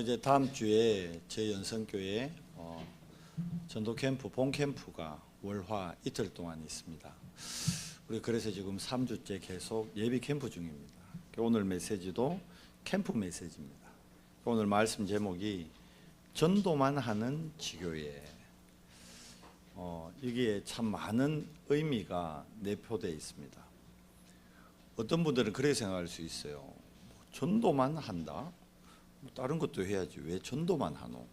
이제 다음 주에 제 연성교회 전도 캠프, 본 캠프가 월화 이틀 동안 있습니다. 우리 그래서 지금 3주째 계속 예비 캠프 중입니다. 오늘 메시지도 캠프 메시지입니다. 오늘 말씀 제목이 전도만 하는 지교회. 여기에 참 많은 의미가 내포되어 있습니다. 어떤 분들은 그렇게 생각할 수 있어요. 전도만 한다? 다른 것도 해야지 왜 전도만 하노?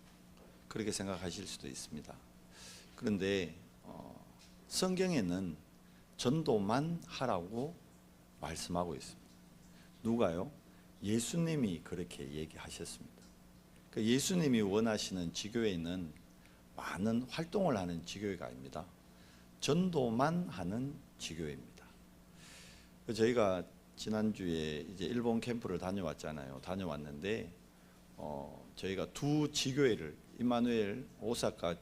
그렇게 생각하실 수도 있습니다. 그런데 성경에는 전도만 하라고 말씀하고 있습니다. 누가요? 예수님이 그렇게 얘기하셨습니다. 예수님이 원하시는 지교회는 많은 활동을 하는 지교회가 아닙니다. 전도만 하는 지교회입니다. 저희가 지난주에 이제 일본 캠프를 다녀왔잖아요. 다녀왔는데 저희가 두 지교회를, 임마누엘 오사카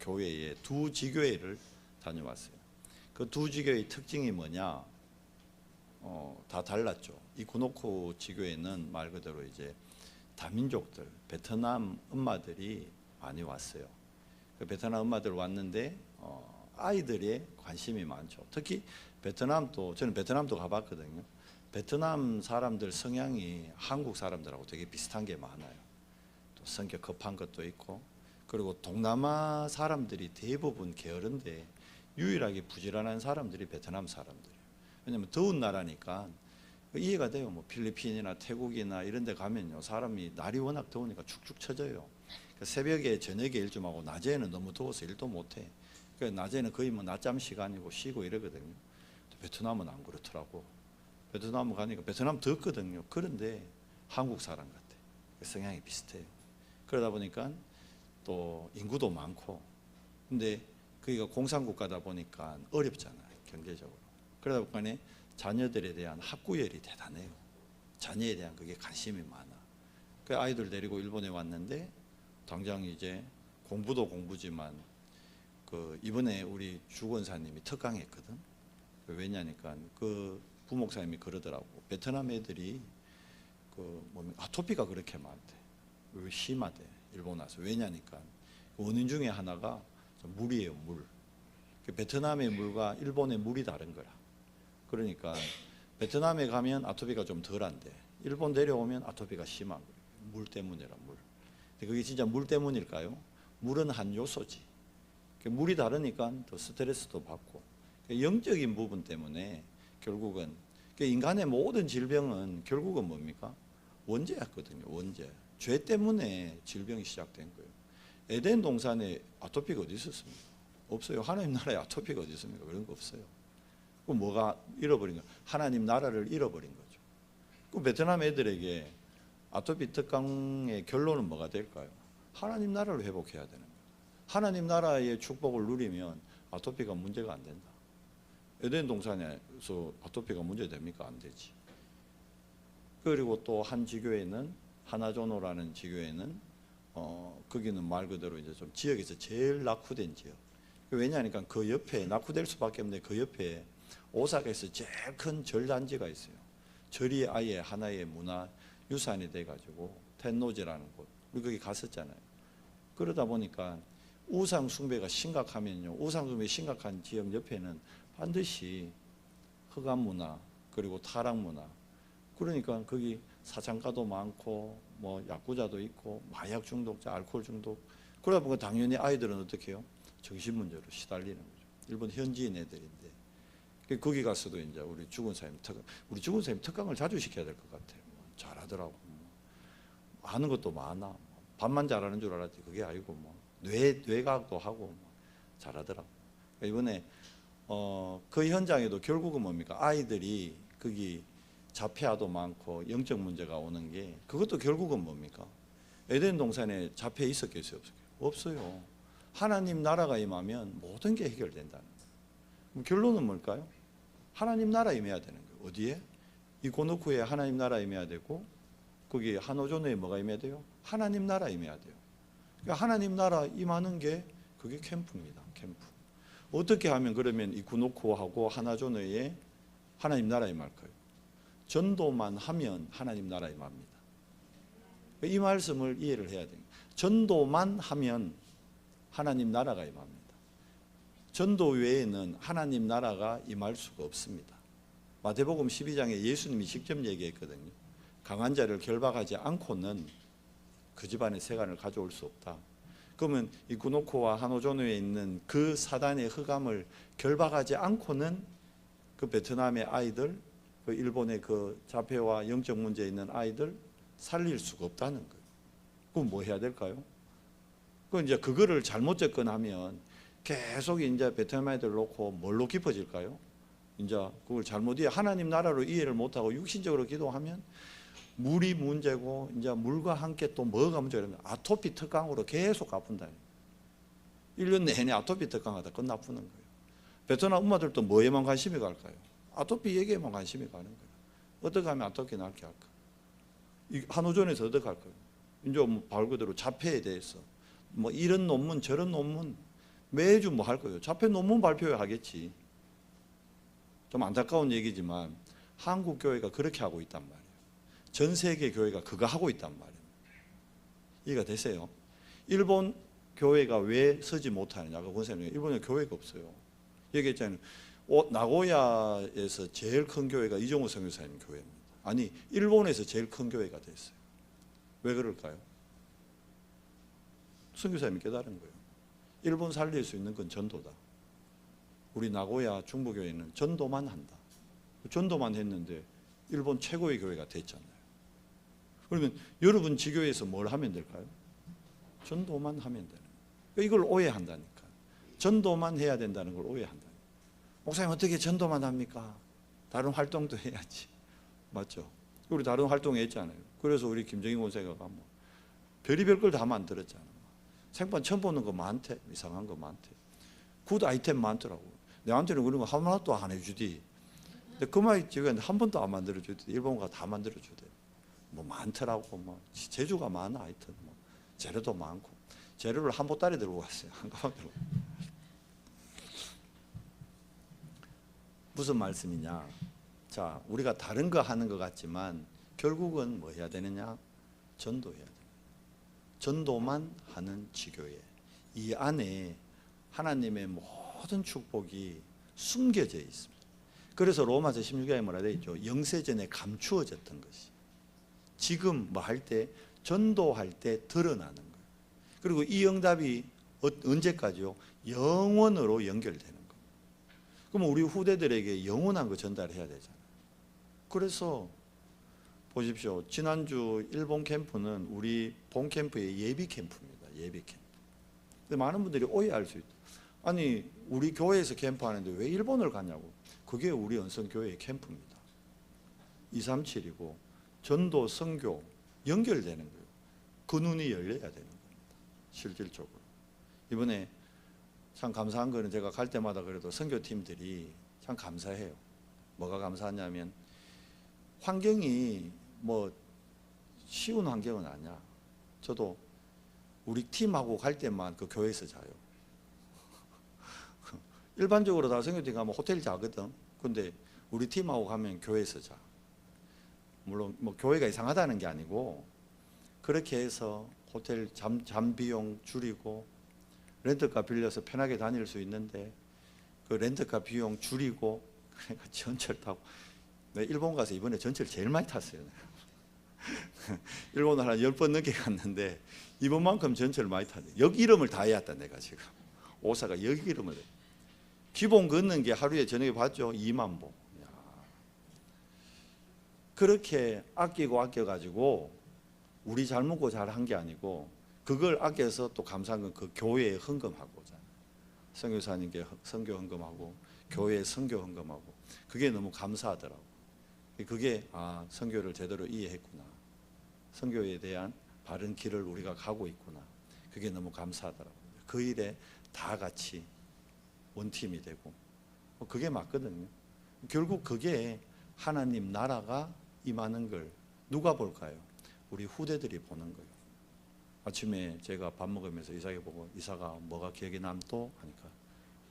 교회의 두 지교회를 다녀왔어요. 그 두 지교회의 특징이 뭐냐? 다 달랐죠. 이 구노쿠 지교회는 말 그대로 이제 다민족들, 베트남 엄마들이 많이 왔어요. 그 베트남 엄마들 왔는데 아이들의 관심이 많죠. 특히 베트남도, 저는 베트남도 가봤거든요. 베트남 사람들 성향이 한국 사람들하고 되게 비슷한 게 많아요. 또 성격 급한 것도 있고, 그리고 동남아 사람들이 대부분 게으른데 유일하게 부지런한 사람들이 베트남 사람들이에요. 왜냐하면 더운 나라니까 이해가 돼요. 뭐 필리핀이나 태국이나 이런 데 가면요, 사람이 날이 워낙 더우니까 축축 처져요. 새벽에 저녁에 일 좀 하고 낮에는 너무 더워서 일도 못해. 낮에는 거의 뭐 낮잠 시간이고 쉬고 이러거든요. 베트남은 안 그렇더라고. 베트남 가니까 베트남 덥거든요. 그런데 한국 사람 같아. 성향이 비슷해요. 그러다 보니까 또 인구도 많고, 근데 거기가 공산국가다 보니까 어렵잖아요, 경제적으로. 그러다 보니까 자녀들에 대한 학구열이 대단해요. 자녀에 대한 그게 관심이 많아. 그 아이들 데리고 일본에 왔는데 당장 이제 공부도 공부지만 이번에 우리 주권사님이 특강했거든. 왜냐니까 그 부목사님이 그러더라고. 베트남 애들이 아토피가 그렇게 많대. 왜 심하대, 일본 와서. 왜냐니까 원인 중에 하나가 물이에요, 물. 베트남의 물과 일본의 물이 다른 거라. 그러니까 베트남에 가면 아토피가 좀 덜한데 일본 내려오면 아토피가 심한 거예요. 물 때문이라, 물. 근데 그게 진짜 물 때문일까요? 물은 한 요소지. 물이 다르니까 더 스트레스도 받고, 영적인 부분 때문에 결국은 인간의 모든 질병은 결국은 뭡니까? 원죄였거든요. 원죄. 죄 때문에 질병이 시작된 거예요. 에덴 동산에 아토피가 어디 있었습니까? 없어요. 하나님 나라에 아토피가 어디 있습니까? 그런 거 없어요. 그 뭐가 잃어버린 거예요? 하나님 나라를 잃어버린 거죠. 그 베트남 애들에게 아토피 특강의 결론은 뭐가 될까요? 하나님 나라를 회복해야 되는 거예요. 하나님 나라의 축복을 누리면 아토피가 문제가 안 된다. 에덴 동산에서 아토피가 문제됩니까? 안 되지. 그리고 또 한 지교회는, 하나조노라는 지교회는 거기는 말 그대로 이제 좀 지역에서 제일 낙후된 지역. 왜냐하니까 그 옆에 낙후될 수밖에 없는데 그 옆에 오사카에서 제일 큰 절단지가 있어요. 절이 아예 하나의 문화 유산이 돼가지고 텐노지라는 곳, 우리 거기 갔었잖아요. 그러다 보니까 우상 숭배가 심각하면요, 우상 숭배 심각한 지역 옆에는 반드시 흑암 문화, 그리고 타락 문화, 그러니까 거기 사창가도 많고 뭐 야구자도 있고 마약 중독자, 알코올 중독. 그러다 보니까 당연히 아이들은 어떻게 해요? 정신 문제로 시달리는 거죠. 일본 현지인 애들인데 거기 가서도 이제 우리 주권사님 특강을 자주 시켜야 될 것 같아요. 잘하더라고. 아는 것도 많아. 밥만 잘하는 줄 알았지 그게 아니고 뇌과학도 하고 잘하더라고. 이번에 그 현장에도 결국은 뭡니까? 아이들이 거기 자폐아도 많고 영적 문제가 오는 게, 그것도 결국은 뭡니까? 에덴 동산에 자폐 있었겠어요? 없어요. 하나님 나라가 임하면 모든 게 해결된다는 거예요. 그럼 결론은 뭘까요? 하나님 나라 임해야 되는 거예요. 어디에? 이 고노쿠에 하나님 나라 임해야 되고, 거기 하노조노에 뭐가 임해야 돼요? 하나님 나라 임해야 돼요. 그러니까 하나님 나라 임하는 게 그게 캠프입니다. 캠프. 어떻게 하면 그러면 이 구노쿠하고 하나조노에 하나님 나라 임할까요? 전도만 하면 하나님 나라 임합니다. 이 말씀을 이해를 해야 됩니다. 전도만 하면 하나님 나라가 임합니다. 전도 외에는 하나님 나라가 임할 수가 없습니다. 마태복음 12장에 예수님이 직접 얘기했거든요. 강한 자를 결박하지 않고는 그 집안의 세간을 가져올 수 없다. 그러면 이 구노코와 하노조노에 있는 그 사단의 흑암을 결박하지 않고는 그 베트남의 아이들, 그 일본의 그 자폐와 영적 문제 있는 아이들 살릴 수가 없다는 거예요. 그럼 뭐 해야 될까요? 그 이제 그거를 잘못 접근하면 계속 이제 베트남 아이들 놓고 뭘로 깊어질까요? 이제 그걸 잘못 하나님 나라로 이해를 못하고 육신적으로 기도하면 물이 문제고 이제 물과 함께 또 뭐가 문제냐면 아토피 특강으로 계속 아픈다. 1년 내내 아토피 특강하다 끝나푸는 거예요. 베트남 엄마들도 뭐에만 관심이 갈까요? 아토피 얘기에만 관심이 가는 거예요. 어떻게 하면 아토피 낫게 할까? 한의원에서 어떻게 할까요? 이제 뭐 말 그대로 자폐에 대해서 뭐 이런 논문 저런 논문 매주 뭐 할 거예요. 자폐 논문 발표해야 하겠지. 좀 안타까운 얘기지만 한국 교회가 그렇게 하고 있단 말이에요. 전 세계 교회가 그거 하고 있단 말이에요. 이해가 되세요? 일본 교회가 왜 서지 못하느냐? 그 권사님, 일본에 교회가 없어요. 얘기했잖아요. 나고야에서 제일 큰 교회가 이종호 선교사님 교회입니다. 아니, 일본에서 제일 큰 교회가 됐어요. 왜 그럴까요? 선교사님이 깨달은 거예요. 일본 살릴 수 있는 건 전도다. 우리 나고야 중부교회는 전도만 한다. 전도만 했는데 일본 최고의 교회가 됐잖아요. 그러면 여러분 지교회에서 뭘 하면 될까요? 전도만 하면 되는 거예요. 이걸 오해한다니까. 전도만 해야 된다는 걸 오해한다. 목사님 어떻게 전도만 합니까? 다른 활동도 해야지. 맞죠? 우리 다른 활동했잖아요. 그래서 우리 김정인 원사가 뭐 별의별 걸 다 만들었잖아요. 생판 처음 보는 거 많대. 이상한 거 많대. 굿 아이템 많더라고. 내한테는 그런 거 하나도 안 해주디. 근데 그 말이 지금 한 번도 안 만들어주대. 일본가 다 만들어주대. 뭐 많더라고. 뭐 재주가 많아. 하여튼 뭐 재료도 많고. 재료를 한 보따리 들고 왔어요. 한 가방 들고. 무슨 말씀이냐? 자, 우리가 다른 거 하는 것 같지만 결국은 뭐 해야 되느냐? 전도해야 돼요. 전도만 하는 지교회. 이 안에 하나님의 모든 축복이 숨겨져 있습니다. 그래서 로마서 16장에 뭐라 되어 있죠? 영세전에 감추어졌던 것이 지금 뭐 할 때 전도할 때 드러나는 거예요. 그리고 이 응답이 언제까지요? 영원으로 연결되는 거예요. 그러면 우리 후대들에게 영원한 거 전달해야 되잖아요. 그래서 보십시오. 지난주 일본 캠프는 우리 본 캠프의 예비 캠프입니다. 예비 캠프. 근데 많은 분들이 오해할 수 있다. 아니 우리 교회에서 캠프하는데 왜 일본을 가냐고. 그게 우리 언성교회의 캠프입니다. 237이고 전도, 선교 연결되는 거예요. 그 눈이 열려야 되는 겁니다. 실질적으로. 이번에 참 감사한 거는 제가 갈 때마다 그래도 선교팀들이 참 감사해요. 뭐가 감사하냐면 환경이 뭐 쉬운 환경은 아니야. 저도 우리 팀하고 갈 때만 그 교회에서 자요. 일반적으로 다 선교팀 가면 호텔 자거든. 근데 우리 팀하고 가면 교회에서 자. 물론 뭐 교회가 이상하다는 게 아니고 그렇게 해서 호텔 잠 비용 줄이고 렌트카 빌려서 편하게 다닐 수 있는데 그 렌트카 비용 줄이고 그러니까 전철 타고 내가 일본 가서 이번에 전철 제일 많이 탔어요. 일본을 한 10번 넘게 갔는데 이번만큼 전철을 많이 탔네. 역 이름을 다 해왔다 내가 지금. 오사카 역 이름을 해. 기본 걷는 게 하루에 저녁에 봤죠? 2만 보. 그렇게 아끼고 아껴가지고 우리 잘 먹고 잘 한 게 아니고 그걸 아껴서 또 감사한 건 그 교회에 헌금하고자. 선교사님께 선교 헌금하고 교회에 선교 헌금하고 그게 너무 감사하더라고. 그게 아 선교를 제대로 이해했구나. 선교에 대한 바른 길을 우리가 가고 있구나. 그게 너무 감사하더라고. 그 일에 다 같이 원팀이 되고 그게 맞거든요. 결국 그게 하나님 나라가 임하는 걸 누가 볼까요? 우리 후대들이 보는 거예요. 아침에 제가 밥 먹으면서 이삭이 보고 이삭아 뭐가 기억에 남또 하니까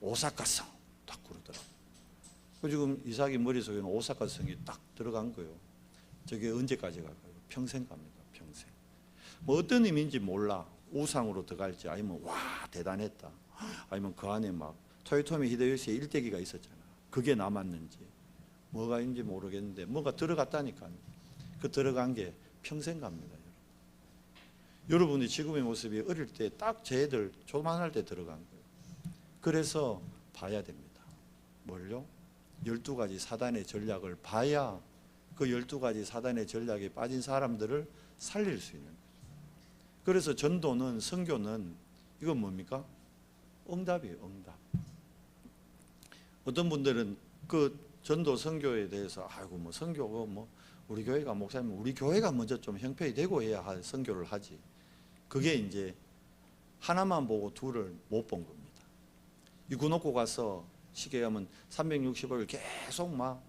오사카성 딱 그러더라고요. 지금 이삭이 머릿속에는 오사카성이 딱 들어간 거예요. 저게 언제까지 갈까요? 평생 갑니다. 평생. 뭐 어떤 의미인지 몰라. 우상으로 들어갈지 아니면 와 대단했다, 아니면 그 안에 막 토요토미 히데요시의 일대기가 있었잖아. 그게 남았는지 뭐가 있는지 모르겠는데 뭐가 들어갔다니까요. 그 들어간 게 평생 갑니다. 여러분이 지금의 모습이 어릴 때 딱 제 애들 조만할 때 들어간 거예요. 그래서 봐야 됩니다. 뭘요? 12가지 사단의 전략을 봐야 그 12가지 사단의 전략에 빠진 사람들을 살릴 수 있는 거죠. 그래서 전도는, 선교는 이건 뭡니까? 응답이에요. 응답. 어떤 분들은 그 전도 선교에 대해서 아이고 뭐 선교가 뭐 우리 교회가 목사님 우리 교회가 먼저 좀 형편이 되고 해야 선교를 하지. 그게 이제 하나만 보고 둘을 못 본 겁니다. 이구 놓고 가서 시계 가면 365일 계속 막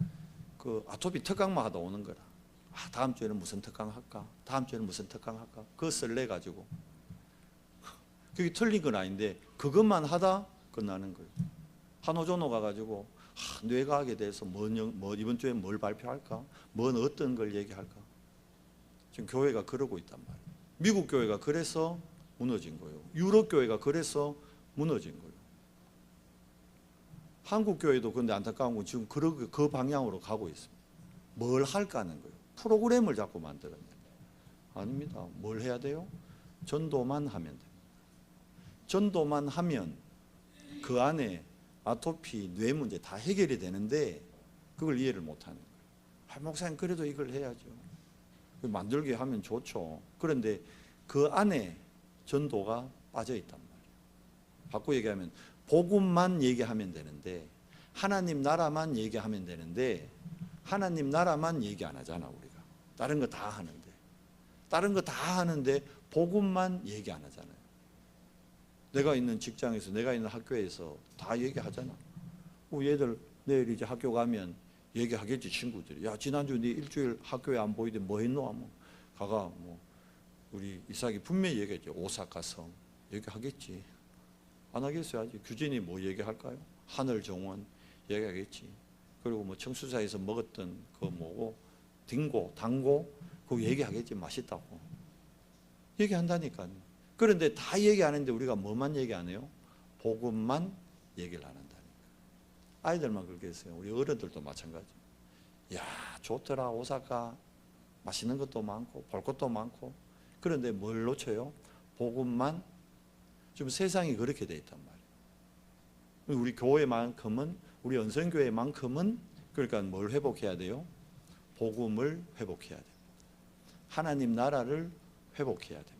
그 아토피 특강만 하다 오는 거라. 아, 다음 주에는 무슨 특강 할까? 다음 주에는 무슨 특강 할까? 그거 썰래 가지고 그게 틀린 건 아닌데 그것만 하다 끝나는 거예요. 한호조노 가가지고 뇌과학에 대해서 뭐 이번 주에 뭘 발표할까? 뭔 어떤 걸 얘기할까? 지금 교회가 그러고 있단 말이에요. 미국 교회가 그래서 무너진 거예요. 유럽 교회가 그래서 무너진 거예요. 한국 교회도 근데 안타까운 건 지금 그 방향으로 가고 있습니다. 뭘 할까 하는 거예요. 프로그램을 자꾸 만들어내요. 아닙니다. 뭘 해야 돼요? 전도만 하면 됩니다. 전도만 하면 그 안에 아토피, 뇌 문제 다 해결이 되는데 그걸 이해를 못하는 거예요. 아, 목사님 그래도 이걸 해야죠. 만들게 하면 좋죠. 그런데 그 안에 전도가 빠져 있단 말이에요. 바꾸고 얘기하면 복음만 얘기하면 되는데 하나님 나라만 얘기하면 되는데 하나님 나라만 얘기 안 하잖아. 우리가 다른 거 다 하는데 복음만 얘기 안 하잖아요. 내가 있는 직장에서 내가 있는 학교에서 다 얘기하잖아. 얘들 내일 이제 학교 가면 얘기하겠지. 친구들이 야 지난주 네 일주일 학교에 안 보이던데 뭐 했노? 하면 가가 뭐 우리 이삭이 분명히 얘기했죠. 오사카성 얘기하겠지. 안 하겠어요. 아직 규진이 뭐 얘기할까요? 하늘 정원 얘기하겠지. 그리고 뭐 청수사에서 먹었던 그 뭐고 당고 그거 얘기하겠지. 맛있다고 얘기한다니까요. 그런데 다 얘기 안 했는데 우리가 뭐만 얘기 안 해요? 복음만 얘기를 안 한다니까. 아이들만 그렇게 했어요. 우리 어른들도 마찬가지. 야 좋더라 오사카 맛있는 것도 많고 볼 것도 많고. 그런데 뭘 놓쳐요? 복음만. 지금 세상이 그렇게 돼 있단 말이에요. 우리 교회만큼은 우리 연선교회만큼은 그러니까 뭘 회복해야 돼요? 복음을 회복해야 됩니다. 하나님 나라를 회복해야 됩니다.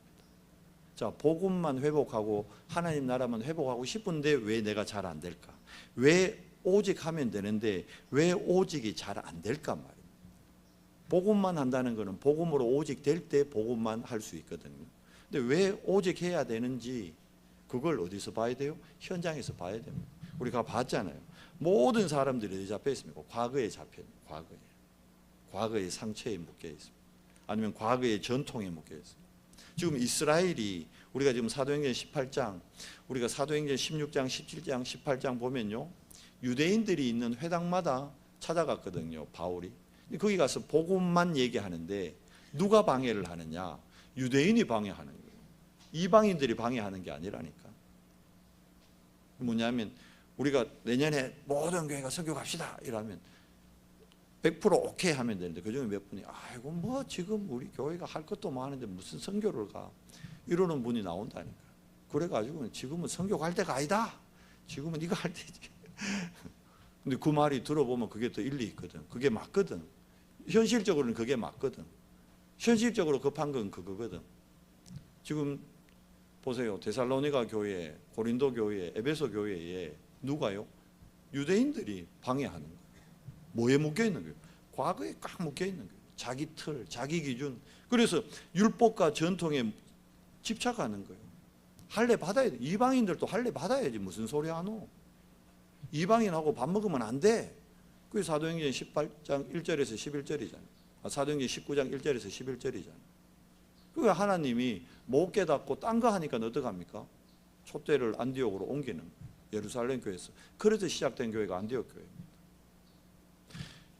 자, 복음만 회복하고 하나님 나라만 회복하고 싶은데 왜 내가 잘 안 될까? 왜 오직 하면 되는데 왜 오직이 잘 안 될까 말이에요. 복음만 한다는 것은 복음으로 오직 될 때 복음만 할 수 있거든요. 근데 왜 오직 해야 되는지 그걸 어디서 봐야 돼요? 현장에서 봐야 됩니다. 우리가 봤잖아요. 모든 사람들이 어디 잡혀 있습니까? 과거에 잡혀 있습니다. 과거의 상처에 묶여 있습니다. 아니면 과거의 전통에 묶여 있습니다. 지금 이스라엘이 우리가 지금 사도행전 18장, 우리가 사도행전 16장, 17장, 18장 보면요, 유대인들이 있는 회당마다 찾아갔거든요. 바울이. 거기 가서 복음만 얘기하는데 누가 방해를 하느냐? 유대인이 방해하는 거예요. 이방인들이 방해하는 게 아니라니까. 뭐냐면 우리가 내년에 모든 교회가 선교 갑시다 이러면 100% 오케이 하면 되는데 그중에 몇 분이 아이고 뭐 지금 우리 교회가 할 것도 많은데 무슨 선교를 가 이러는 분이 나온다니까. 그래가지고 지금은 선교 갈 때가 아니다. 지금은 이거 할 때지. 근데 그 말이 들어보면 그게 더 일리 있거든. 그게 맞거든. 현실적으로는 그게 맞거든. 현실적으로 급한 건 그거거든. 지금 보세요. 데살로니가 교회, 고린도 교회, 에베소 교회에 누가요? 유대인들이 방해하는 거예요. 뭐에 묶여 있는 거예요? 과거에 꽉 묶여 있는 거예요. 자기 틀, 자기 기준. 그래서 율법과 전통에 집착하는 거예요. 할례 받아야 돼. 이방인들도 할례 받아야지. 무슨 소리 하노? 이방인하고 밥 먹으면 안 돼. 그게 사도행전 18장 1절에서 11절이잖아요. 사도행전 19장 1절에서 11절이잖아요. 그 하나님이 못 깨닫고 딴 거 하니까 어떡합니까? 촛대를 안디옥으로 옮기는 예루살렘 교회에서. 그래서 시작된 교회가 안디옥 교회입니다.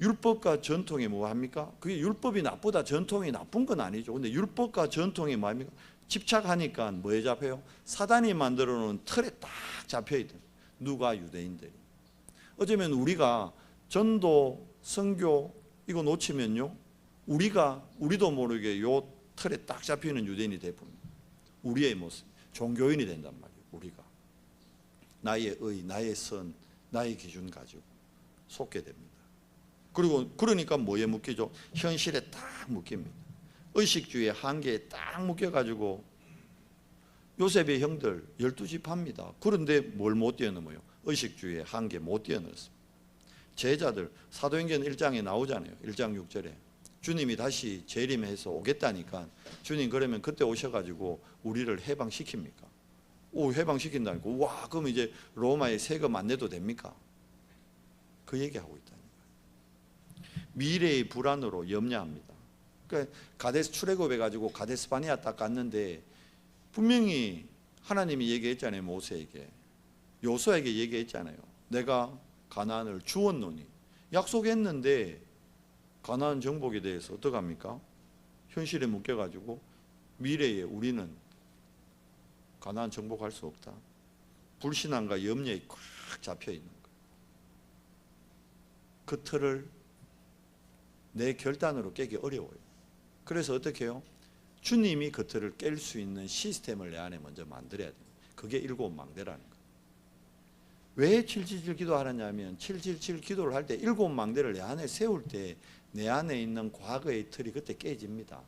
율법과 전통이 뭐합니까? 그게 율법이 나쁘다, 전통이 나쁜 건 아니죠. 근데 율법과 전통이 뭐합니까? 집착하니까 뭐에 잡혀요? 사단이 만들어 놓은 틀에 딱 잡혀있던, 누가? 유대인들이. 어쩌면 우리가 전도, 선교 이거 놓치면요, 우리도 모르게 요 틀에 딱 잡히는 유대인이 돼버립니다. 우리의 모습, 종교인이 된단 말이에요. 우리가 나의 의, 나의 선, 나의 기준 가지고 속게 됩니다. 그리고 그러니까 뭐에 묶이죠? 현실에 딱 묶입니다. 의식주의의 한계에 딱 묶여가지고 요셉의 형들 12지파입니다. 그런데 뭘 못 뛰어넘어요? 의식주의의 한계 못 뛰어넘었습니다. 제자들 사도행전 1장에 나오잖아요. 1장 6절에 주님이 다시 재림해서 오겠다니까, 주님 그러면 그때 오셔가지고 우리를 해방시킵니까? 오, 해방시킨다니까. 와, 그럼 이제 로마에 세금 안 내도 됩니까? 그 얘기하고 있다니까. 미래의 불안으로 염려합니다. 그러니까 가데스 출애굽해가지고 가데스 바네아 딱 갔는데 분명히 하나님이 얘기했잖아요. 모세에게, 요수아에게 얘기했잖아요. 내가 가나안을 주었노니, 약속했는데 가나안 정복에 대해서 어떡합니까? 현실에 묶여가지고 미래에 우리는 가나안 정복할 수 없다. 불신앙과 염려에 꽉 잡혀있는 거예요. 그 틀을 내 결단으로 깨기 어려워요. 그래서 어떻게 해요? 주님이 그 틀을 깰 수 있는 시스템을 내 안에 먼저 만들어야 돼요. 그게 일곱 망대라는 거예요. 왜 777 기도하느냐면 777 기도를 할 때 일곱 망대를 내 안에 세울 때 내 안에 있는 과거의 틀이 그때 깨집니다.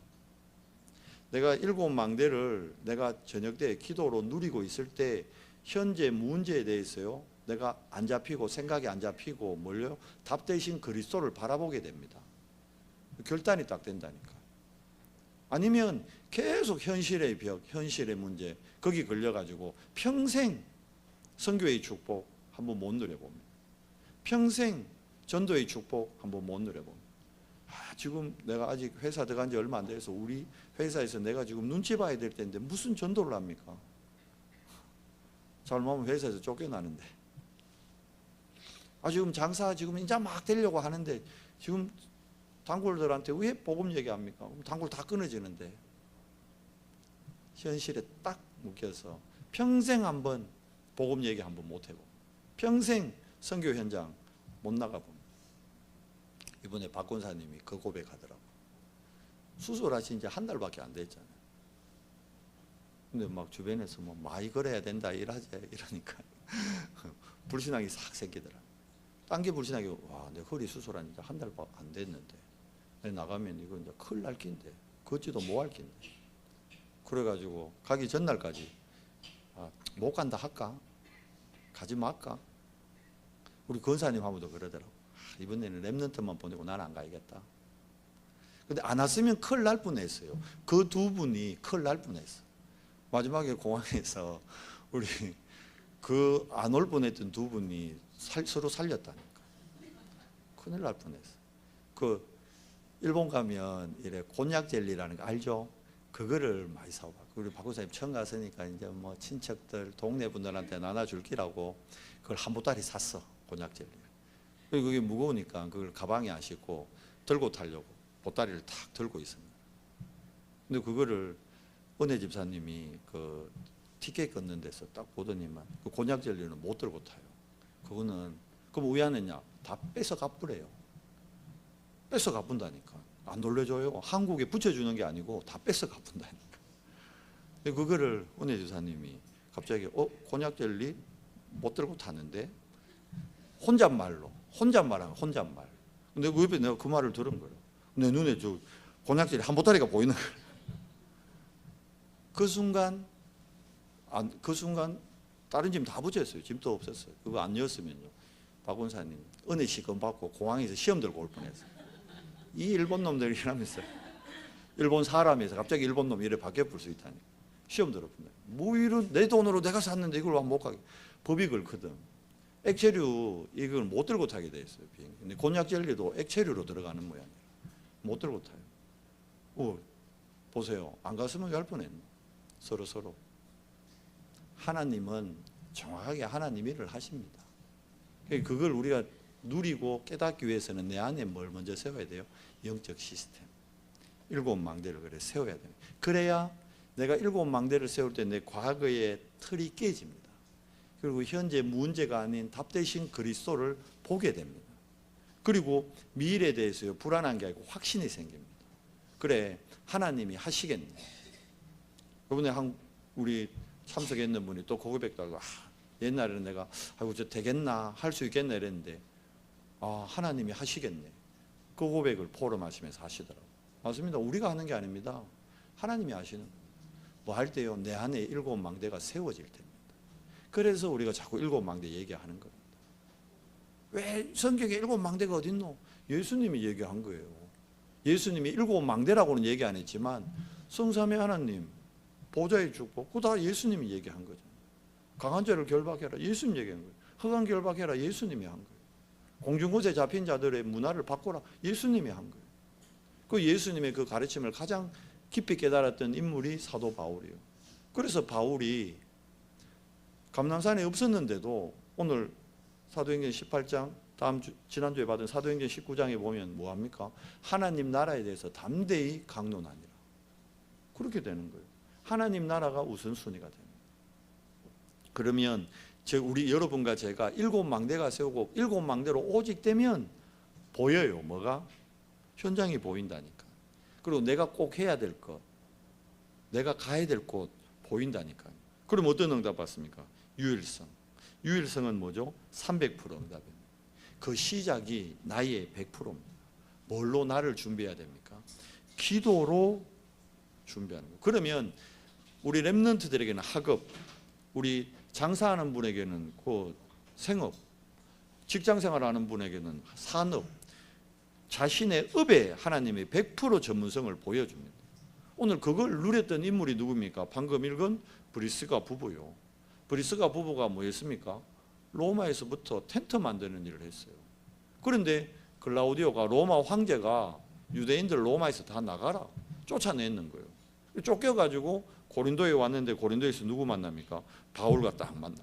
내가 일곱 망대를 내가 저녁 때 기도로 누리고 있을 때 현재 문제에 대해서요, 내가 안 잡히고 생각이 안 잡히고 뭘요? 답 대신 그리스도를 바라보게 됩니다. 결단이 딱 된다니까. 아니면 계속 현실의 벽, 현실의 문제 거기 걸려가지고 평생 선교의 축복 한번 못 누려봅니다. 평생 전도의 축복 한번 못 누려봅니다. 지금 내가 아직 회사 들어간 지 얼마 안 돼서 우리 회사에서 내가 지금 눈치 봐야 될 텐데 무슨 전도를 합니까? 잘못하면 회사에서 쫓겨나는데. 지금 장사 지금 이제 막 되려고 하는데 지금 단골들한테 왜 복음 얘기합니까? 단골 다 끊어지는데. 현실에 딱 묶여서 평생 한번 복음 얘기 한번 못 해보고 평생 선교 현장 못 나가봅니다. 이번에 박 권사님이 그 고백하더라고. 수술하신 지 한 달밖에 안 됐잖아요. 근데 막 주변에서 뭐 많이 걸어야 된다 이러니까 불신앙이 싹 생기더라. 딴 게 불신앙이, 와, 내 허리 수술한 지 한 달밖에 안 됐는데 나가면 이거 이제 큰일 날 낀데 걷지도 못 할 낀데. 그래가지고 가기 전날까지 못 간다 할까? 가지 말까? 우리 권사님 한 번도 그러더라고. 이번에는 렘넌트만 보내고 나는 안 가야겠다. 근데 안 왔으면 큰일 날 뻔했어요. 그 두 분이 큰일 날 뻔했어. 마지막에 공항에서 우리 그 안 올 뻔했던 두 분이 서로 살렸다니까. 큰일 날 뻔했어. 그 일본 가면 이래 곤약 젤리라는 거 알죠? 그거를 많이 사와. 우리 박 권사님 처음 갔으니까 이제 뭐 친척들 동네 분들한테 나눠줄 기라고 그걸 한 보따리 샀어. 곤약 젤리. 그게 무거우니까 그걸 가방에 안 싣고 들고 타려고 보따리를 탁 들고 있습니다. 근데 그거를 은혜 집사님이 그 티켓 끊는 데서 딱 보더니만 그 곤약 젤리는 못 들고 타요. 그거는 그럼 왜 안 했냐? 다 뺏어 갚으래요. 뺏어 갚는다니까. 안 돌려줘요. 한국에 붙여주는 게 아니고 다 뺏어 갚는다니까. 그거를 은혜 집사님이 갑자기 곤약 젤리 못 들고 타는데 혼잣말로 혼잣말. 근데 그 옆에 내가 그 말을 들은 거예요. 내 눈에 저 곤약젤리 한 보따리가 보이는 거예요. 그 순간 다른 짐 다 붙였어요. 짐도 없었어요. 그거 안 넣었으면요, 박 권사님 은혜 시험 받고 공항에서 시험 들고 올 뻔했어요. 이 일본 놈들이 이러면서 일본 사람에서 갑자기 일본 놈이 이래 바뀌어 볼 수 있다니. 시험 들었군요. 뭐 이런 내 돈으로 내가 샀는데 이걸 왜 못 가게? 법이 그렇거든. 액체류 이걸 못 들고 타게 돼 있어요. 비행기. 근데 곤약 젤리도 액체류로 들어가는 모양이에요. 못 들고 타요. 보세요. 안 갔으면 갈 뻔했네. 서로. 하나님은 정확하게 하나님 일을 하십니다. 그걸 우리가 누리고 깨닫기 위해서는 내 안에 뭘 먼저 세워야 돼요? 영적 시스템. 일곱 망대를 그래 세워야 됩니다. 그래야 내가 일곱 망대를 세울 때 내 과거의 틀이 깨집니다. 그리고 현재 문제가 아닌 답 대신 그리스도를 보게 됩니다. 그리고 미래에 대해서 불안한 게 아니고 확신이 생깁니다. 그래, 하나님이 하시겠네. 이번에 우리 참석했는 분이 또 고백도 하고, 옛날에는 내가 아이고 저 되겠나 할 수 있겠나 이랬는데 하나님이 하시겠네. 그 고백을 포럼하시면서 하시더라고요. 맞습니다. 우리가 하는 게 아닙니다. 하나님이 하시는 거예요. 뭐 할 때요, 내 안에 일곱 망대가 세워질 때입니다. 그래서 우리가 자꾸 일곱 망대 얘기하는 겁니다. 왜 성경에 일곱 망대가 어딨노? 예수님이 얘기한 거예요. 예수님이 일곱 망대라고는 얘기 안 했지만 성삼위 하나님, 보좌의 축복, 그거 다 예수님이 얘기한 거죠. 강한 자를 결박해라, 예수님 얘기한 거예요. 흑암 결박해라, 예수님이 한 거예요. 공중곳에 잡힌 자들의 문화를 바꾸라, 예수님이 한 거예요. 그 예수님의 그 가르침을 가장 깊이 깨달았던 인물이 사도 바울이에요. 그래서 바울이 감람산에 없었는데도 오늘 사도행전 18장, 지난주에 받은 사도행전 19장에 보면 뭐합니까? 하나님 나라에 대해서 담대히 강론하니라. 그렇게 되는 거예요. 하나님 나라가 우선순위가 됩니다. 그러면 우리 여러분과 제가 일곱 망대가 세우고 일곱 망대로 오직 되면 보여요. 뭐가? 현장이 보인다니까. 그리고 내가 꼭 해야 될 것, 내가 가야 될 곳 보인다니까요. 그럼 어떤 응답 받습니까? 유일성. 유일성은 뭐죠? 300% 응답입니다. 그 시작이 나의 100%입니다. 뭘로 나를 준비해야 됩니까? 기도로 준비하는 거예요. 그러면 우리 렘넌트들에게는 학업, 우리 장사하는 분에게는 그 생업, 직장생활하는 분에게는 산업, 자신의 업에 하나님의 100% 전문성을 보여줍니다. 오늘 그걸 누렸던 인물이 누굽니까? 방금 읽은 브리스가 부부요. 브리스가 부부가 뭐였습니까? 로마에서부터 텐트 만드는 일을 했어요. 그런데 글라우디오가 로마 황제가 유대인들 로마에서 다 나가라 쫓아냈는 거예요. 쫓겨가지고 고린도에 왔는데 고린도에서 누구 만납니까? 바울과 딱 만나.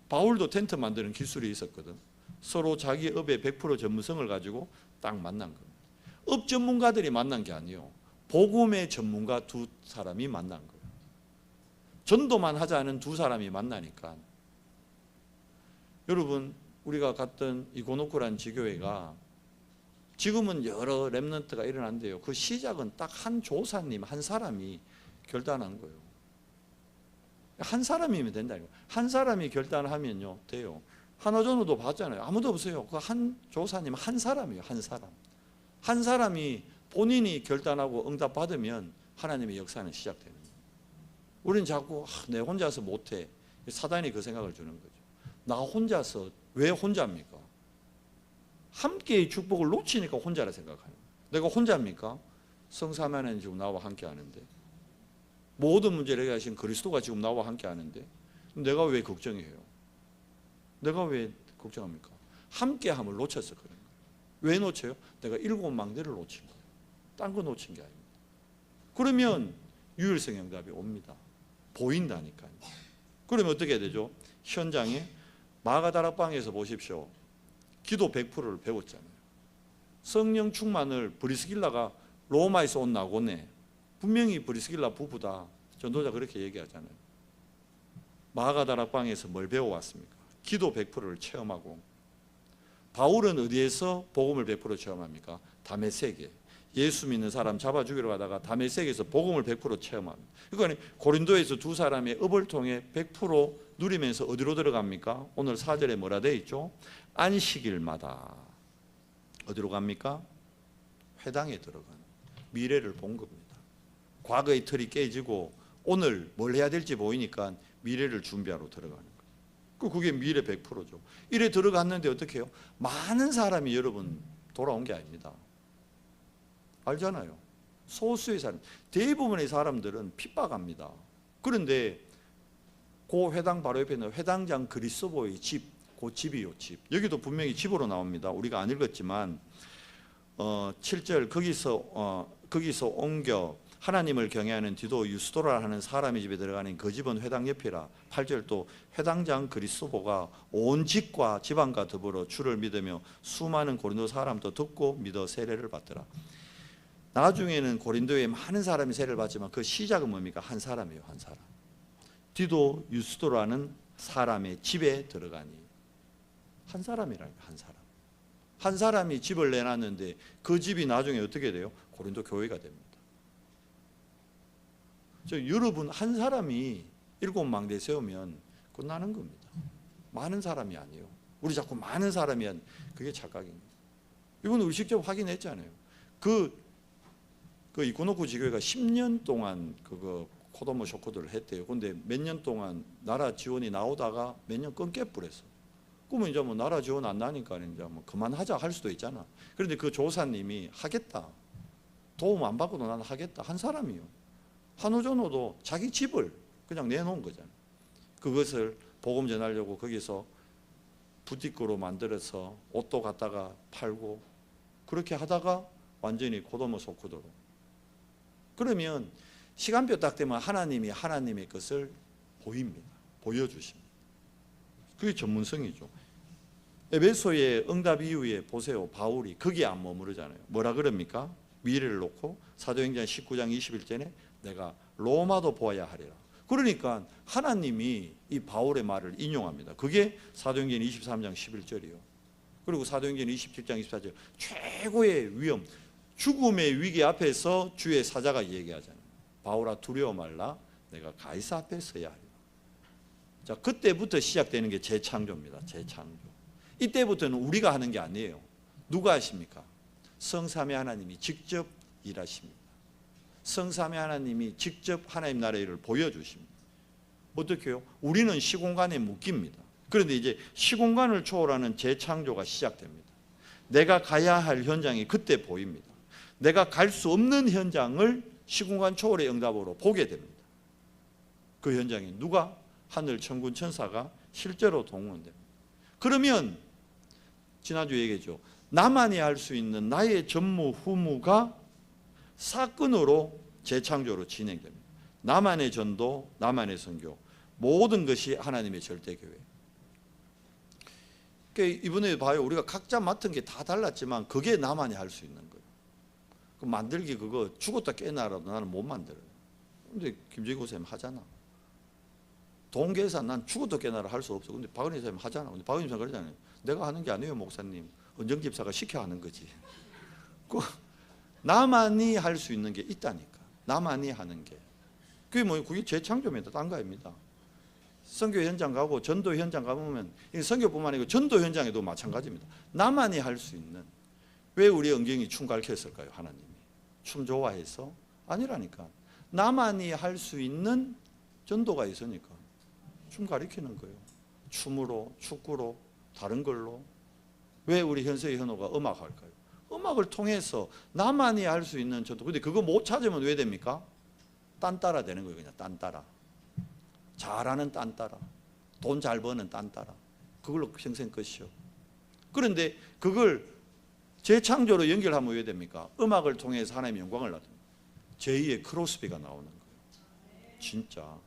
바울도 텐트 만드는 기술이 있었거든. 서로 자기 업의 100% 전문성을 가지고 딱 만난 겁니다. 업 전문가들이 만난 게 아니에요. 복음의 전문가 두 사람이 만난 거예요. 전도만 하자는 두 사람이 만나니까. 여러분, 우리가 갔던 이고노쿠란 지교회가 지금은 여러 렘넌트가 일어난대요. 그 시작은 딱 한 조사님 한 사람이 결단한 거예요. 한 사람이면 된다니까요. 한 사람이 결단하면요 돼요. 한화전우도 봤잖아요. 아무도 없어요. 그 한 조사님 한 사람이에요. 한 사람. 한 사람이 본인이 결단하고 응답받으면 하나님의 역사는 시작되는 거예요. 우리는 자꾸 내 혼자서 못해. 사단이 그 생각을 주는 거죠. 나 혼자서 왜 혼자입니까? 함께의 축복을 놓치니까 혼자라 생각하는 거예요. 내가 혼자입니까? 성삼위는 지금 나와 함께 하는데, 모든 문제를 해결하신 그리스도가 지금 나와 함께 하는데 내가 왜 걱정해요? 내가 왜 걱정합니까? 함께함을 놓쳤어 그런 거예요. 왜 놓쳐요? 내가 일곱 망대를 놓친 거예요. 딴 거 놓친 게 아닙니다. 그러면 유일성 응답이 옵니다. 보인다니까요. 그러면 어떻게 해야 되죠? 현장에 마가다락방에서 보십시오. 기도 100%를 배웠잖아요. 성령 충만을 브리스길라가 로마에서 온 나고네, 분명히 브리스길라 부부다. 전도자 그렇게 얘기하잖아요. 마가다락방에서 뭘 배워왔습니까? 기도 100%를 체험하고. 바울은 어디에서 복음을 100% 체험합니까? 다메섹에. 예수 믿는 사람 잡아 죽이러 가다가 다메섹에서 복음을 100% 체험합니다. 그러니까 고린도에서 두 사람의 업을 통해 100% 누리면서 어디로 들어갑니까? 오늘 4절에 뭐라 되어 있죠? 안식일마다 어디로 갑니까? 회당에 들어가는, 미래를 본 겁니다. 과거의 틀이 깨지고 오늘 뭘 해야 될지 보이니까 미래를 준비하러 들어가는 거예요. 그게 미래 100%죠. 이래 들어갔는데 어떻게 해요? 많은 사람이 여러분 돌아온 게 아닙니다. 알잖아요. 소수의 사람, 대부분의 사람들은 핍박합니다. 그런데 그 회당 바로 옆에 있는 회당장 그리스도의 집, 그 집이요, 집. 여기도 분명히 집으로 나옵니다. 우리가 안 읽었지만 7절 거기서 옮겨 하나님을 경외하는 디도 유스도라 하는 사람의 집에 들어가니 그 집은 회당 옆이라. 8절 또 회당장 그리스도가 온 집과 지방과 더불어 주를 믿으며 수많은 고린도 사람도 듣고 믿어 세례를 받더라. 나중에는 고린도에 많은 사람이 세례를 받지만 그 시작은 뭡니까? 한 사람이에요. 한 사람. 디도 유스도라는 사람의 집에 들어가니. 한 사람이라니까. 한 사람. 한 사람이 집을 내놨는데 그 집이 나중에 어떻게 돼요? 고린도 교회가 됩니다. 여러분 한 사람이 7망대 세우면 끝나는 겁니다. 많은 사람이 아니에요. 우리 자꾸 많은 사람이 한 그게 착각입니다. 이건 우리 직접 확인했잖아요. 그 이코노쿠 지교회가 10년 동안 그거 코도모 쇼코드를 했대요. 근데 몇 년 동안 나라 지원이 나오다가 몇 년 끊게 뿌렸어. 그러면 이제 뭐 나라 지원 안 나니까 이제 뭐 그만하자 할 수도 있잖아. 그런데 그 조사님이 하겠다. 도움 안 받고도 나는 하겠다. 한 사람이요. 한우전호도 자기 집을 그냥 내놓은 거잖아요. 그것을 복음 전하려고 거기서 부티크로 만들어서 옷도 갖다가 팔고 그렇게 하다가 완전히 코도모 소쿠도로. 그러면 시간표 딱 되면 하나님이 하나님의 것을 보입니다. 보여주십니다. 그게 전문성이죠. 에베소의 응답 이후에 보세요. 바울이 거기에 안 머무르잖아요. 뭐라 그럽니까? 미래를 놓고 사도행전 19장 21절에 내가 로마도 보아야 하리라. 그러니까 하나님이 이 바울의 말을 인용합니다. 그게 사도행전 23장 11절이요. 그리고 사도행전 27장 24절 최고의 위험, 죽음의 위기 앞에서 주의 사자가 얘기하잖아요. 바울아 두려워 말라. 내가 가이사 앞에 서야 하리라. 자, 그때부터 시작되는 게 재창조입니다. 재창조. 이때부터는 우리가 하는 게 아니에요. 누가 하십니까? 성삼위 하나님이 직접 일하십니다. 성삼위 하나님이 직접 하나님 나라의 일을 보여주십니다. 어떻게 해요? 우리는 시공간에 묶입니다. 그런데 이제 시공간을 초월하는 재창조가 시작됩니다. 내가 가야 할 현장이 그때 보입니다. 내가 갈 수 없는 현장을 시공간 초월의 응답으로 보게 됩니다. 그 현장에 누가? 하늘 천군 천사가 실제로 동원됩니다. 그러면 지난주에 얘기했죠. 나만이 할 수 있는 나의 전무 후무가 사건으로 재창조로 진행됩니다. 나만의 전도, 나만의 선교, 모든 것이 하나님의 절대교회. 그러니까 이번에 봐요. 우리가 각자 맡은 게 다 달랐지만 그게 나만이 할 수 있는 거예요. 그 만들기 그거 죽었다 깨나라도 나는 못 만들어요. 근데 김재규 선생님 하잖아. 돈 계산 난 죽어도 깨나라 할 수 없어. 근데 박은희 선생님 하잖아. 근데 박은희 선생님 그러잖아요. 내가 하는 게 아니에요, 목사님. 은정 집사가 시켜 하는 거지. 그 나만이 할 수 있는 게 있다니까. 나만이 하는 게. 그게 뭐 그게 재창조입니다. 딴 거입니다. 선교 현장 가고 전도 현장 가보면 선교뿐만 아니고 전도 현장에도 마찬가지입니다. 나만이 할 수 있는. 왜 우리 은경이 춤 가르쳤을까요? 하나님이. 춤 좋아해서? 아니라니까. 나만이 할 수 있는 전도가 있으니까. 춤 가르치는 거예요. 춤으로, 축구로, 다른 걸로. 왜 우리 현세의 현호가 음악 할까요? 음악을 통해서 나만이 할 수 있는 전도. 근데 그거 못 찾으면 왜 됩니까? 딴 따라 되는 거예요. 그냥 딴 따라. 잘하는 딴 따라. 돈 잘 버는 딴 따라. 그걸로 평생 끝이요. 그런데 그걸 재창조로 연결하면 왜 됩니까? 음악을 통해서 하나님의 영광을 나타냅니다. 제2의 크로스비가 나오는 거예요. 진짜.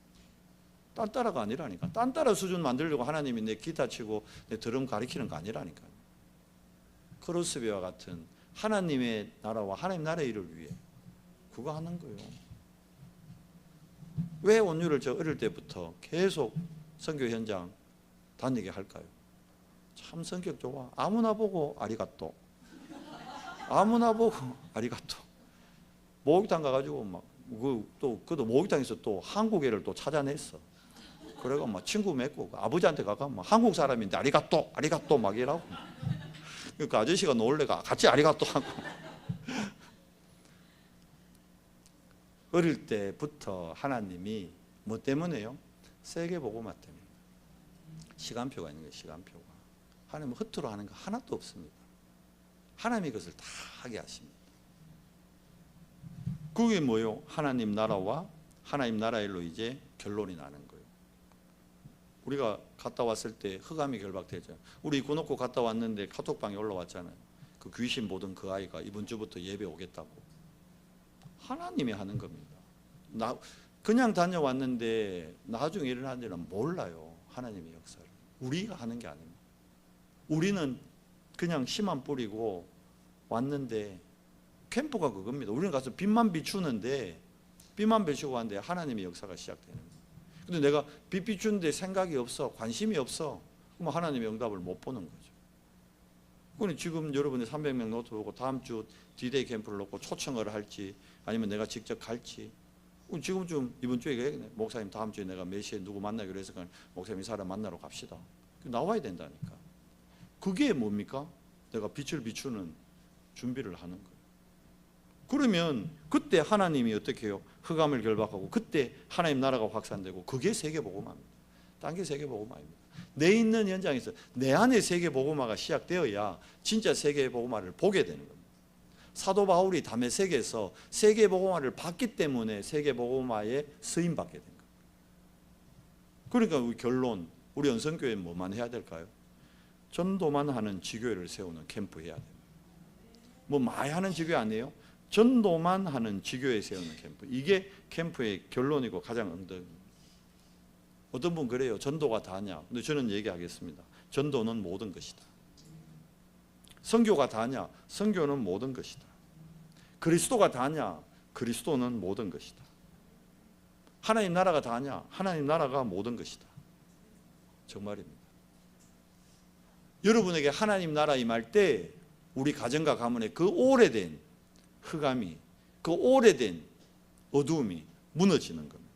딴 따라가 아니라니까. 딴 따라 수준 만들려고 하나님이 내 기타 치고 내 드럼 가르치는 거 아니라니까. 크로스비와 같은 하나님의 나라와 하나님 나라의 일을 위해 그거 하는 거예요. 왜 온유를 저 어릴 때부터 계속 선교 현장 다니게 할까요? 참 성격 좋아. 아무나 보고 아리가또. 아무나 보고 아리가또. 목욕탕 가가지고 막 그도 목욕탕에서 또 한국애를 또 찾아냈어. 그래가 막 친구 맺고 아버지한테 가가 막 한국 사람인데 아리가또 아리가또 막 이라고. 그러니까 아저씨가 놀래가 같이 아리가또 하고. 어릴 때부터 하나님이 뭐 때문에요? 세계복음화 때문에. 시간표가 있는 거예요. 시간표가. 하나님은 허투루 하는 거 하나도 없습니다. 하나님이 그것을 다 하게 하십니다. 그게 뭐예요? 하나님 나라와 하나님 나라 일로 이제 결론이 나는 거예요. 우리가 갔다 왔을 때 흑암이 결박되죠. 우리 구놓고 갔다 왔는데 카톡방에 올라왔잖아요. 그 귀신 보던 그 아이가 이번 주부터 예배 오겠다고. 하나님이 하는 겁니다. 그냥 다녀왔는데 나중에 일어난 일은 몰라요. 하나님의 역사를. 우리가 하는 게 아닙니다. 우리는 그냥 씨만 뿌리고 왔는데 캠프가 그겁니다. 우리는 가서 빛만 비추는데 빛만 비추고 왔는데 하나님의 역사가 시작되는 거예요. 근데 내가 빛 비추는데 생각이 없어, 관심이 없어, 그럼 하나님의 응답을 못 보는 거죠. 그러니 지금 여러분이 300명 노트보고 다음 주 D-Day 캠프를 놓고 초청을 할지 아니면 내가 직접 갈지, 지금쯤 이번 주에 얘기해. 목사님 다음 주에 내가 몇 시에 누구 만나기로 해서 목사님 이 사람 만나러 갑시다. 나와야 된다니까. 그게 뭡니까? 내가 빛을 비추는 준비를 하는 거예요. 그러면 그때 하나님이 어떻게 해요? 흑암을 결박하고 그때 하나님 나라가 확산되고, 그게 세계복음화입니다. 딴 게 세계복음화입니다. 내 있는 현장에서 내 안에 세계복음화가 시작되어야 진짜 세계복음화를 보게 되는 겁니다. 사도 바울이 다메섹에서 세계복음화를 봤기 때문에 세계복음화에 쓰임받게 된 거예요. 그러니까 우리 결론, 우리 연성교회는 뭐만 해야 될까요? 전도만 하는 지교회를 세우는 캠프 해야 돼요. 뭐 많이 하는 지교회 아니에요? 전도만 하는 지교회 세우는 캠프. 이게 캠프의 결론이고 가장 응답입니다. 어떤 분 그래요. 전도가 다냐? 근데 저는 얘기하겠습니다. 전도는 모든 것이다. 선교가 다냐? 선교는 모든 것이다. 그리스도가 다냐? 그리스도는 모든 것이다. 하나님 나라가 다냐? 하나님 나라가 모든 것이다. 정말입니다. 여러분에게 하나님 나라 임할 때 우리 가정과 가문에 그 오래된 흑암이, 그 오래된 어두움이 무너지는 겁니다.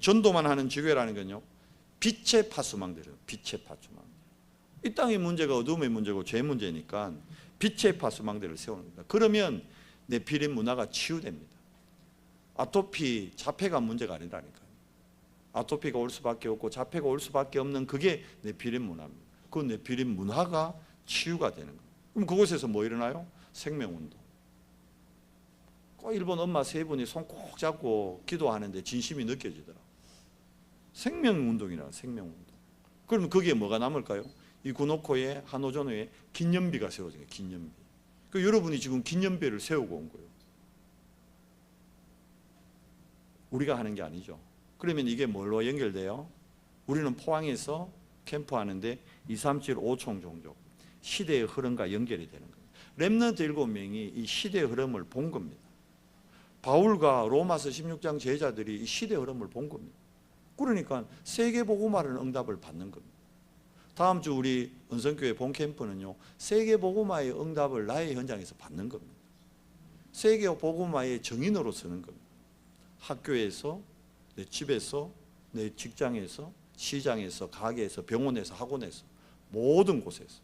전도만 하는 지교회라는 건요, 빛의 파수망대예요. 빛의 파수망대. 이 땅의 문제가 어두움의 문제고 죄의 문제니까 빛의 파수망대를 세우는 겁니다. 그러면 내 비린 문화가 치유됩니다. 아토피, 자폐가 문제가 아니라니까요. 아토피가 올 수밖에 없고 자폐가 올 수밖에 없는 그게 내 비린 문화입니다. 그 내 비린 문화가 치유가 되는 거예요. 그럼 그곳에서 뭐 일어나요? 생명운동. 꼭 일본 엄마 세 분이 손 꼭 잡고 기도하는데 진심이 느껴지더라. 생명운동이라, 생명운동. 그러면 거기에 뭐가 남을까요? 이 구노코에 한오전후에 기념비가 세워진 거예요. 기념비. 그 여러분이 지금 기념비를 세우고 온 거예요. 우리가 하는 게 아니죠. 그러면 이게 뭘로 연결돼요? 우리는 포항에서 캠프하는데 237 5총 종족, 시대의 흐름과 연결이 되는 거예요. 렘넌트 7명이 이 시대의 흐름을 본 겁니다. 바울과 로마서 16장 제자들이 이 시대의 흐름을 본 겁니다. 그러니까 세계복음화라는 응답을 받는 겁니다. 다음 주 우리 은성교회 본캠프는요, 세계복음화의 응답을 나의 현장에서 받는 겁니다. 세계복음화의 정인으로 서는 겁니다. 학교에서, 내 집에서, 내 직장에서, 시장에서, 가게에서, 병원에서, 학원에서, 모든 곳에서.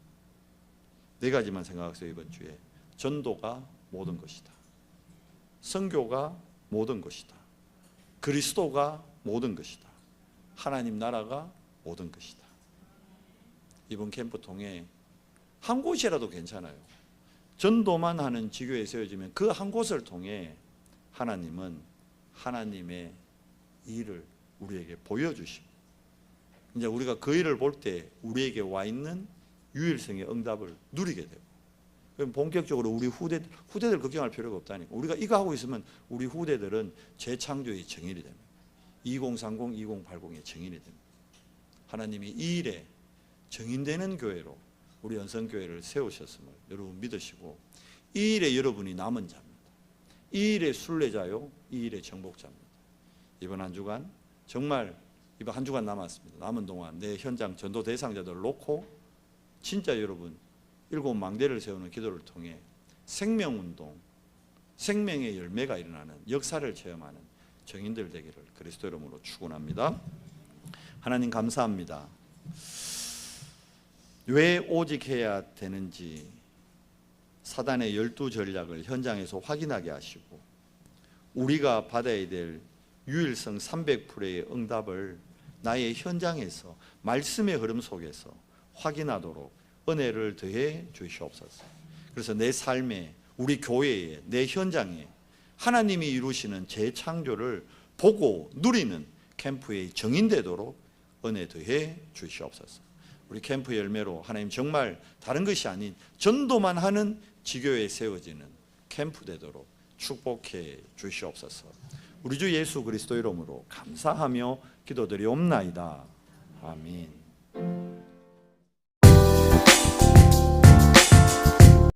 4가지만 생각하세요. 이번 주에 전도가 모든 것이다. 선교가 모든 것이다. 그리스도가 모든 것이다. 하나님 나라가 모든 것이다. 이번 캠프 통해 한 곳이라도 괜찮아요. 전도만 하는 지교에 세워지면 그 한 곳을 통해 하나님은 하나님의 일을 우리에게 보여주시고, 이제 우리가 그 일을 볼 때 우리에게 와 있는 유일성의 응답을 누리게 되고, 그럼 본격적으로 우리 후대들 걱정할 필요가 없다니까. 우리가 이거 하고 있으면 우리 후대들은 재창조의 정인이 됩니다. 2030, 2080의 정인이 됩니다. 하나님이 이 일에 정인되는 교회로 우리 연성교회를 세우셨음을 여러분 믿으시고, 이 일에 여러분이 남은 자입니다. 이 일의 순례자요, 이 일의 정복자입니다. 이번 한 주간 정말 이번 한 주간 남았습니다. 남은 동안 내 현장 전도 대상자들을 놓고 진짜 여러분 7망대를 세우는 기도를 통해 생명운동, 생명의 열매가 일어나는 역사를 체험하는 정인들 되기를 그리스도 이름으로 축원합니다. 하나님 감사합니다. 왜 오직 해야 되는지 사단의 12전략을 현장에서 확인하게 하시고, 우리가 받아야 될 유일성 300%의 응답을 나의 현장에서 말씀의 흐름 속에서 확인하도록 은혜를 더해 주시옵소서. 그래서 내 삶에, 우리 교회에, 내 현장에 하나님이 이루시는 재창조를 보고 누리는 캠프의 정인되도록 은혜 더해 주시옵소서. 우리 캠프 열매로 하나님 정말 다른 것이 아닌 전도만 하는 지교회에 세워지는 캠프 되도록 축복해 주시옵소서. 우리 주 예수 그리스도 이름으로 감사하며 기도드리옵나이다. 아멘.